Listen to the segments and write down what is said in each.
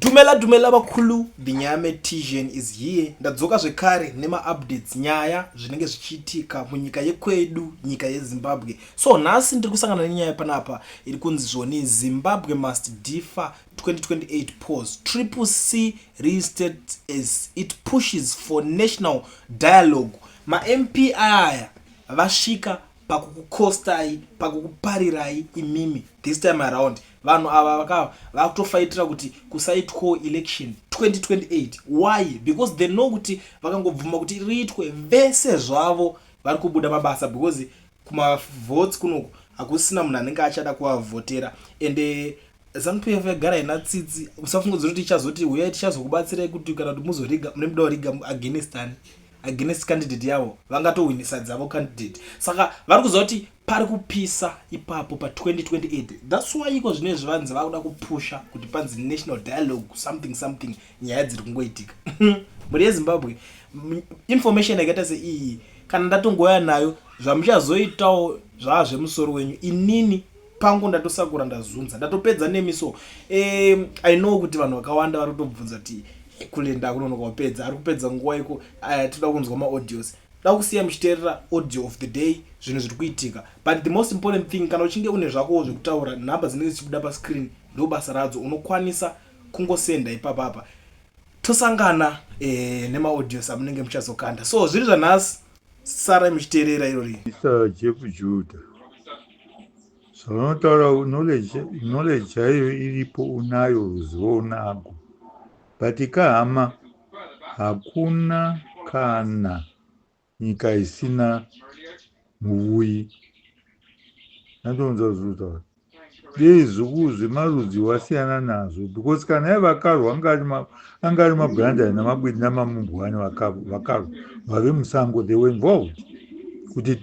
Dumela bakulu, Binyame Tijen is here. Ndadzoka zvekare nema-updates nyaya zvinenge zvichiitika munyika yekwedu, nyika yeZimbabwe. So nhasi ndiri kusangana nenyaya panapa iri kunzi zvoni Zimbabwe must differ 2028 pause. Triple C restates as it pushes for national dialogue. Ma-MP aya vasvika pakukukostai, pakukuparirai imimi. This time around vanhu ava vakutofaitira kuti kusaitwa election 2028. Why? Because they know kuti vakangobvuma kuti riitwe vese zvavo vari kubuda mabasa, because kuma votes kunoku hakusina munhu anenge achada kuvavhotera. And ZANU-PF yagara ina tsitsi, usafungidzira kuti ichazoti huyai tichazokubatsirai kuti kana kuti muzoriga munoda kuriga against candidate yavo, vangatowinisa dzavo candidate. Saka vari kuziva kuti pari kupisa ipapo pa 2028. That's why iko zvinezvi vanzi vakuda kupusha kuti panzi national dialogue something nyaya dziri kungoitika. Muri yeZimbabwe information yakaita seiyi kana ndatongoya nayo zvamuchazoitawo zvazvemusoro wenyu, inini pangu ndatosakura ndazunza ndatopedza nemiso. I know kuti vanhu vakawanda vari kutobvunza kuti kulenda kunonoka kupedza, ari kupedza nguva iko, toda kunzwa ma-audios. Da kusiya muchiteerera audio of the day zvinhu zviri kuitika. But the most important thing, kana uchinge une zvako zvekutaura, nhamba dzinenge dzichibuda pascreen ndo basa radzo, unokwanisa kungosenda ipapapa tosangana nema-audios amunenge muchazokanda. So zviri zvanhasi, sarai muchiteerera irori. Mr. Jeff Judah, zvanotaura knowledge yayo iripo, unayo ruzivo unago, but kahama hakuna kana nyika isina muvuyi. Natonza zuta dezvukuzve marudzi wasiyana nazvo, because kana yavakarwa angari mabranda namabwidi namamumbwani vakarwa vave musango, they were involved kuti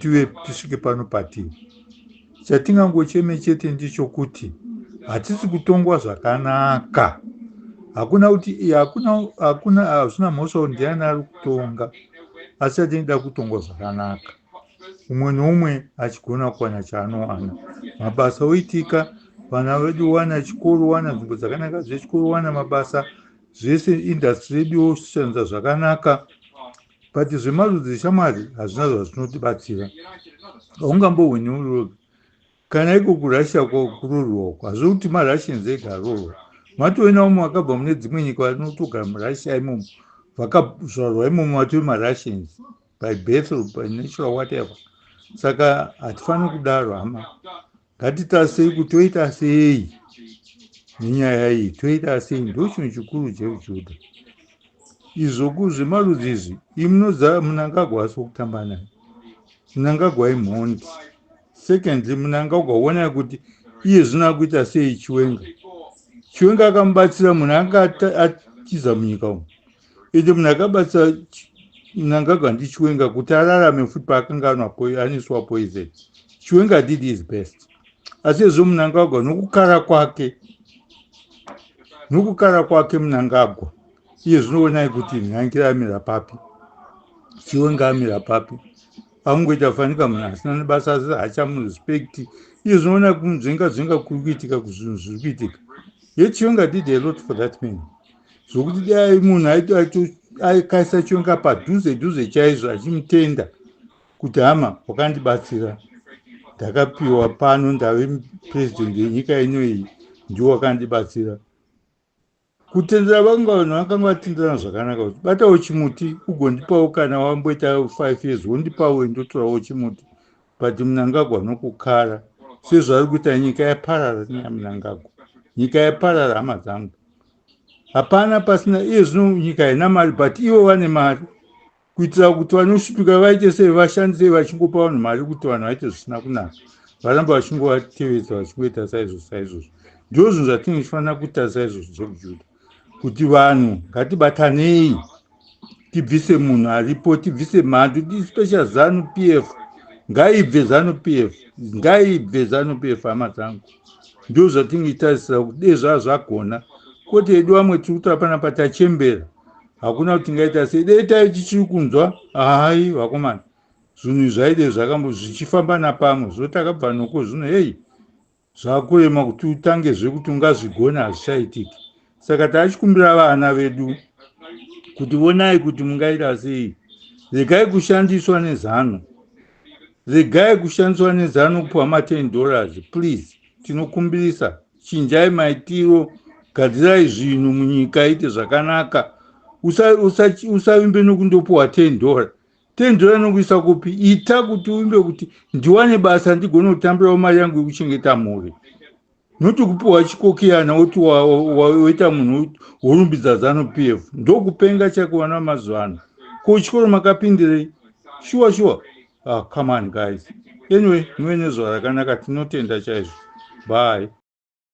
tisvike pano patiri. Chatingangocheme chete ndichokuti hatisi kutongwa zvakanaka. Hakuna kuti hazvina mhosva ndiani ari kutonga, asi chatinoda kutongwa zvakanaka, umwe neumwe achigona kuwana chaanowana. Mabasa oitika, vana vedu wana chikoro, wana nzvimbo dzakanaka zvechikoro, wana mabasa, zvese industry yedu yoshanza zvakanaka, but zvemarudzi shamwari hazvina zvazvinotibatsira. Haungambohwini kana iko kuRussia kurorwa, hazvo kuti maRussians ega arorwa. Matoona umwe wakabva mune dzimwe nyika vanotogara muRussia imomo, vakazvarwa imomo vatori maRussians by birth or by natural whatever. Saka hatifani kudaro hama. Ngatitasei kuti toita sei nenyaya iyi, toita sei, ndo chinhu chikuru cheuchuda. Izvoku zvemarudzi izvi imunoziva Mnangagwa asi kutamba naye. Mnangagwa imhondi. Secondly, Mnangagwa uona kuti iye zvino kuita sei Chiwenga akamubatsira munhu anga atiza munyika umu. Ende munhu akabatsira Mnangagwa ndiChiwenga kuti ararame futi paakanga aniswa poison. Chiwenga did his best. Asi ezvo Mnangagwa nokukara kwake Mnangagwa, iye zvinoonai kuti Nyangira amira papi, Chiwenga amira papi. Akungoita fanika munhu asina nebasa asi hachamurespekti. Iye zvinoona kumuzvenga kuri kuitika kuzvinhu zviri kuitika. Chiwenga did a lot for that man. Zvokuti dai munhu aikaisa Chiwenga padhuze chaizvo achimutenda kuti hama wakandibatsira, ndakapiwa pano ndave president yenyika ino iyi, ndiwo wakandibatsira. Kutendera vanhu vakanga vatenderana zvakanaka kuti batawo chimuti ugondipawo, kana wamboita 5 years wondipawo ndotorawo chimuti. But Mnangagwa nokukara, sezvo ari kuita nyika yaparara neyaMnangagwa. Nyika yaparara hama dzangu. Hapana pasina, iye zvino nyika haina mari, but ivo vane mari, kuitira kuti vanosvipika vaite sei, vashandise vachingopa vanhu mari kuti vanhu vaite zvisina kunaka, varamba vachingovatevedza vachingoita saizvozvo. Ndizvo zvinhu zvatinofanira kuita saizvozvo zvekujuda, kuti vanhu ngatibatanei, tibvise munhu aripo, tibvise mhando, especially ZANU-PF. Ngaibve ZANU-PF hama dzangu. Ndizvo zvatingoitarisira kuti dei zvazvagona, kwete edu vamwe tiri kutora panapa tachembera, hakuna kuti tingaita sei. Dei tai tichiri kunzwa, hai vakomana, zvinhu zvaide zvichifamba napamwe, zvotakabva noko zvino, hei, zvakurema kuti utange zvekuti ungazvigona hazvichaitiki. Saka tachikumbira vana vedu kuti vonai kuti mungaita sei, regai kushandiswa nezano, regai kushandiswa nezano kupiwa $10 please. Tinokumbirisa, chinjai maitiro, gadzirai zvinhu munyika ite zvakanaka. Usavimbe nokundopiwa $10. $10 nokuisa kupi? Ita kuti uvimbe kuti ndiwane basa ndigone kutambirawo mari yangu yekuchengeta mhuri. Noti kupiwa chikokiyana woti waita munhu worumbidza zanu PF. Ndokupenga chakuwana mazuva ano. Kuchikoro makapindirei? Sure. Come on guys. Anyway, muve nezuva rakanaka, tinotenda chaizvo. Bye.